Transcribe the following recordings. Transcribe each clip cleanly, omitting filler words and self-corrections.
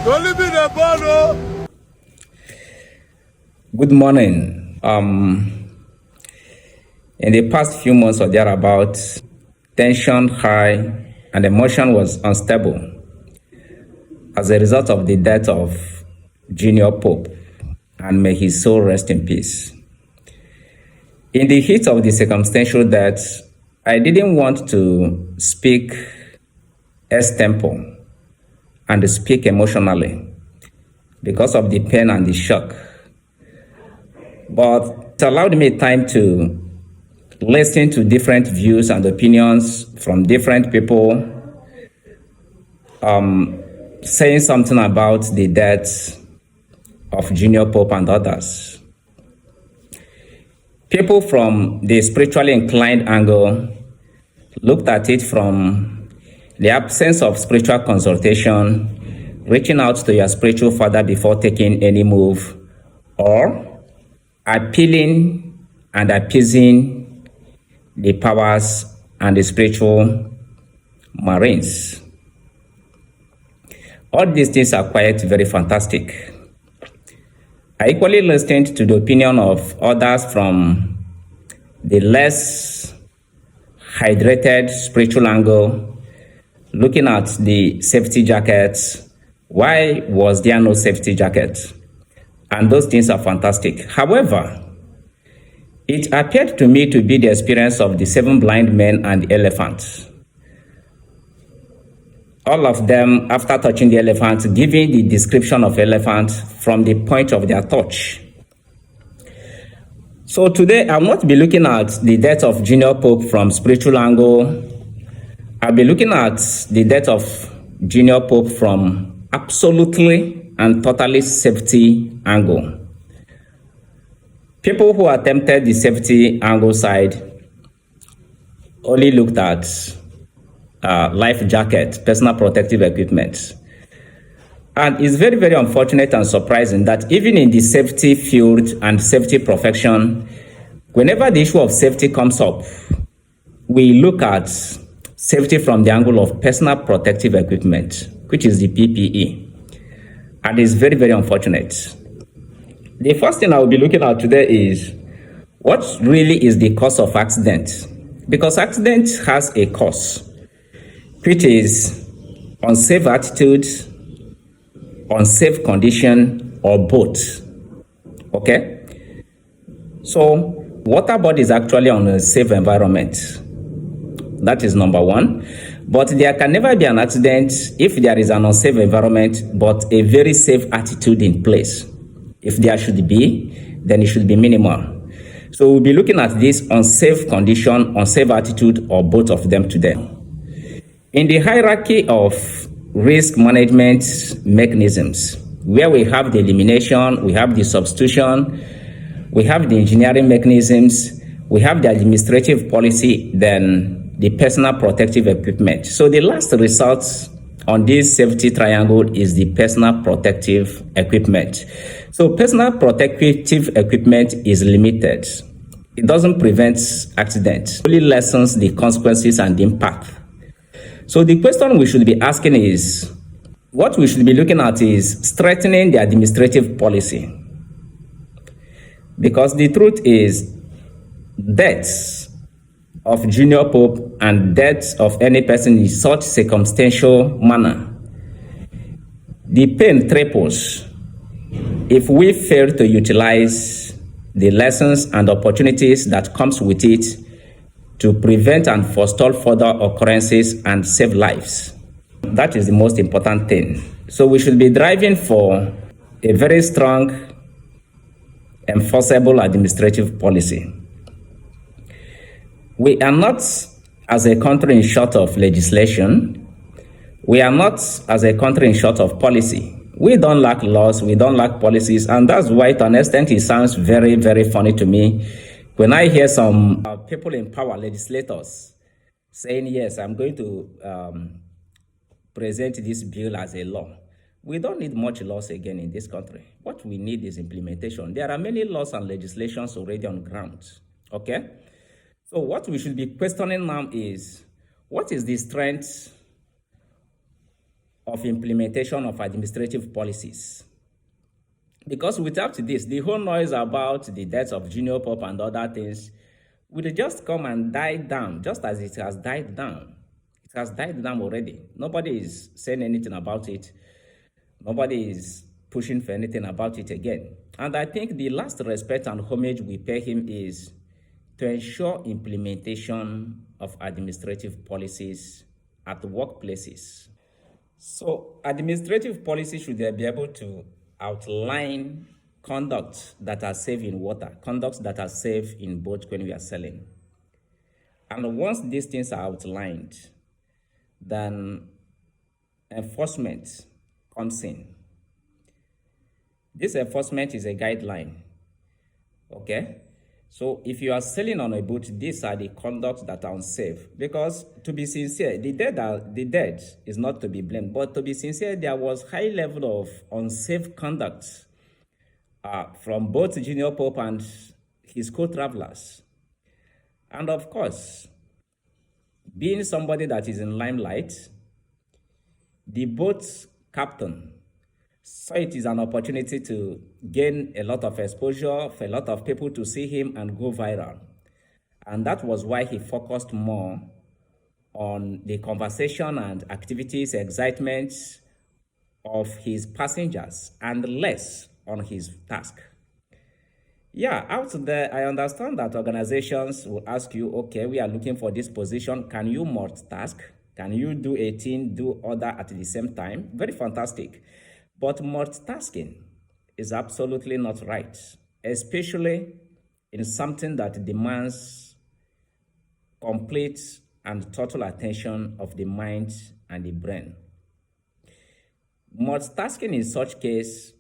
Good morning. In the past few months or thereabouts, tension high and emotion was unstable as a result of the death of Junior Pope, and may his soul rest in peace. In the heat of the circumstantial death, I didn't want to speak extempo and speak emotionally because of the pain and the shock. But it allowed me time to listen to different views and opinions from different people, saying something about the death of Junior Pope and others. People from the spiritually inclined angle looked at it from the absence of spiritual consultation, reaching out to your spiritual father before taking any move, or appealing and appeasing the powers and the spiritual marines. All these things are quite very fantastic. I equally listened to the opinion of others from the less hydrated spiritual angle, looking at the safety jackets. Why was there no safety jacket? And those things are fantastic. However, it appeared to me to be the experience of the 7 blind men and the elephant. All of them, after touching the elephant, giving the description of elephant from the point of their touch. So today, I won't be looking at the death of Junior Pope from spiritual angle. I'll be looking at the death of Junior Pope from absolutely and totally safety angle. People who attempted the safety angle side only looked at life jacket, personal protective equipment. And it's very, very unfortunate and surprising that even in the safety field and safety profession, whenever the issue of safety comes up, we look at safety from the angle of personal protective equipment, which is the PPE. And it's very, very unfortunate. The first thing I will be looking at today is what really is the cause of accident? Because accident has a cause, which is unsafe attitude, unsafe condition, or both. Okay? So, water body is actually on a safe environment. That is number one. But there can never be an accident if there is an unsafe environment, but a very safe attitude in place. If there should be, then it should be minimal. So we'll be looking at this unsafe condition, unsafe attitude, or both of them today. In the hierarchy of risk management mechanisms, where we have the elimination, we have the substitution, we have the engineering mechanisms, we have the administrative policy, then the personal protective equipment. So the last result on this safety triangle is the personal protective equipment. So personal protective equipment is limited. It doesn't prevent accidents, it only lessens the consequences and the impact. So the question we should be asking is, what we should be looking at is strengthening the administrative policy. Because the truth is, deaths of Junior Pope and deaths of any person in such circumstantial manner, the pain triples if we fail to utilize the lessons and opportunities that comes with it to prevent and forestall further occurrences and save lives. That is the most important thing. So we should be driving for a very strong, enforceable administrative policy. We are not, as a country, in short of legislation. We are not, as a country, in short of policy. We don't lack laws, we don't lack policies, and that's why, to an extent, it sounds very, very funny to me when I hear some people in power, legislators, saying, yes, I'm going to present this bill as a law. We don't need much laws again in this country. What we need is implementation. There are many laws and legislations already on ground, okay? So what we should be questioning now is, what is the strength of implementation of administrative policies. Because without this, the whole noise about the death of Junior Pope and other things would just come and die down, just as it has died down. It has died down already. Nobody is saying anything about it. Nobody is pushing for anything about it again. And I think the last respect and homage we pay him is to ensure implementation of administrative policies at workplaces. So administrative policy should be able to outline conducts that are safe in water, conducts that are safe in boat when we are selling. And once these things are outlined, then enforcement comes in. This enforcement is a guideline, okay? So if you are selling on a boat, these are the conducts that are unsafe. Because to be sincere, the dead is not to be blamed. But to be sincere, there was high level of unsafe conduct from both Junior Pope and his co-travelers. And of course, being somebody that is in limelight, the boat captain saw it is an opportunity to gain a lot of exposure for a lot of people to see him and go viral. And that was why he focused more on the conversation and activities, excitement of his passengers and less on his task. Yeah, out there, I understand that organizations will ask you, okay, we are looking for this position. Can you multitask? Can you do 18, do other at the same time? Very fantastic. But multitasking is absolutely not right, especially in something that demands complete and total attention of the mind and the brain. Multitasking in such case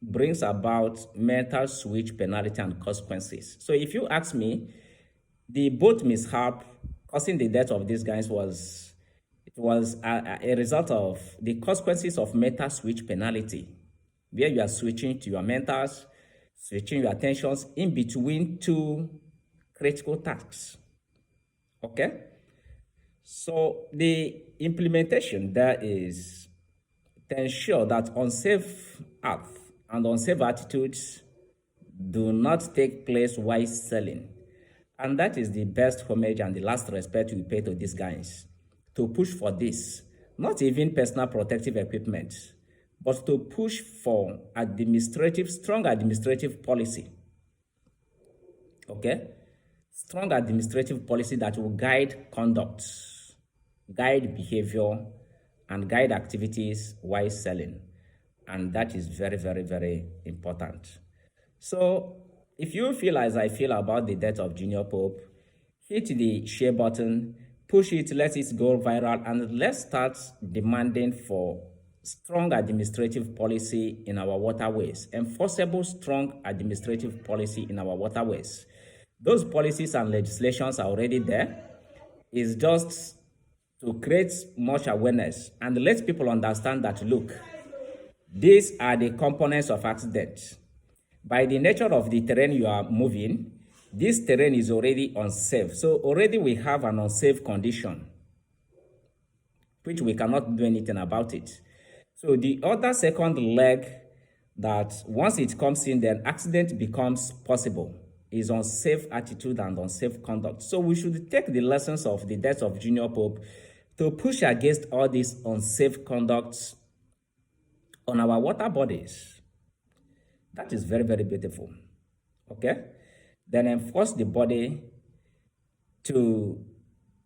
brings about mental switch, penalty, and consequences. So if you ask me, the boat mishap causing the death of these guys was a result of the consequences of mental switch penalty, where you are switching to your mentals, switching your attentions in between two critical tasks. Okay? So the implementation there is to ensure that unsafe acts and unsafe attitudes do not take place while selling. And that is the best homage and the last respect we pay to these guys. To push for this, not even personal protective equipment, but to push for strong administrative policy. Okay? Strong administrative policy that will guide conduct, guide behavior, and guide activities while selling. And that is very, very, very important. So if you feel as I feel about the death of Junior Pope, hit the share button, push it, let it go viral, and let's start demanding for strong administrative policy in our waterways, enforceable strong administrative policy in our waterways. Those policies and legislations are already there. It's just to create much awareness and let people understand that, look, these are the components of accident. By the nature of the terrain you are moving, this terrain is already unsafe. So already we have an unsafe condition, which we cannot do anything about it. So the other second leg that once it comes in, then accident becomes possible, is unsafe attitude and unsafe conduct. So we should take the lessons of the death of Junior Pope to push against all these unsafe conducts on our water bodies. That is very, very beautiful. Okay? Then enforce the body to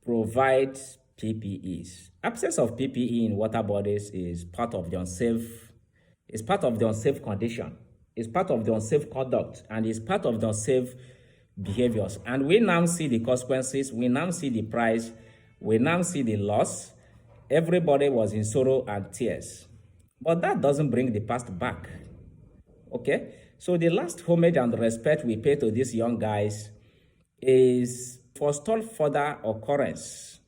provide PPEs. Absence of PPE in water bodies is part of the unsafe, condition. It's part of the unsafe conduct, and it's part of the unsafe behaviors. And we now see the consequences, we now see the price, we now see the loss. Everybody was in sorrow and tears. But that doesn't bring the past back. Okay? So the last homage and respect we pay to these young guys is forestall further occurrence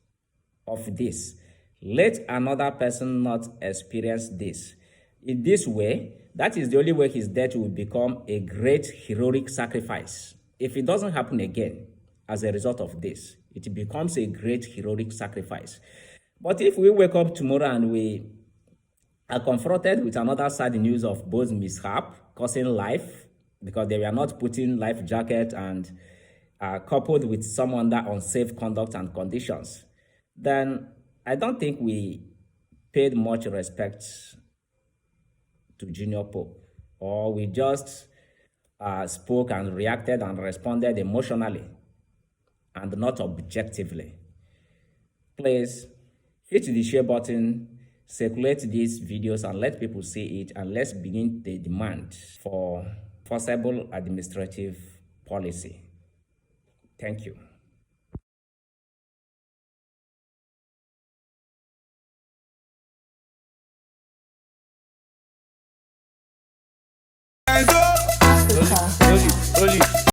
of this. Let another person not experience this. In this way, that is the only way his death will become a great heroic sacrifice. If it doesn't happen again as a result of this, it becomes a great heroic sacrifice. But if we wake up tomorrow and we are confronted with another sad news of both mishap causing life because they were not putting life jacket and coupled with some under unsafe conduct and conditions, then I don't think we paid much respect to Junior Pope, or we just spoke and reacted and responded emotionally and not objectively. Please hit the share button, circulate these videos and let people see it, and let's begin the demand for forcible administrative policy. Thank you.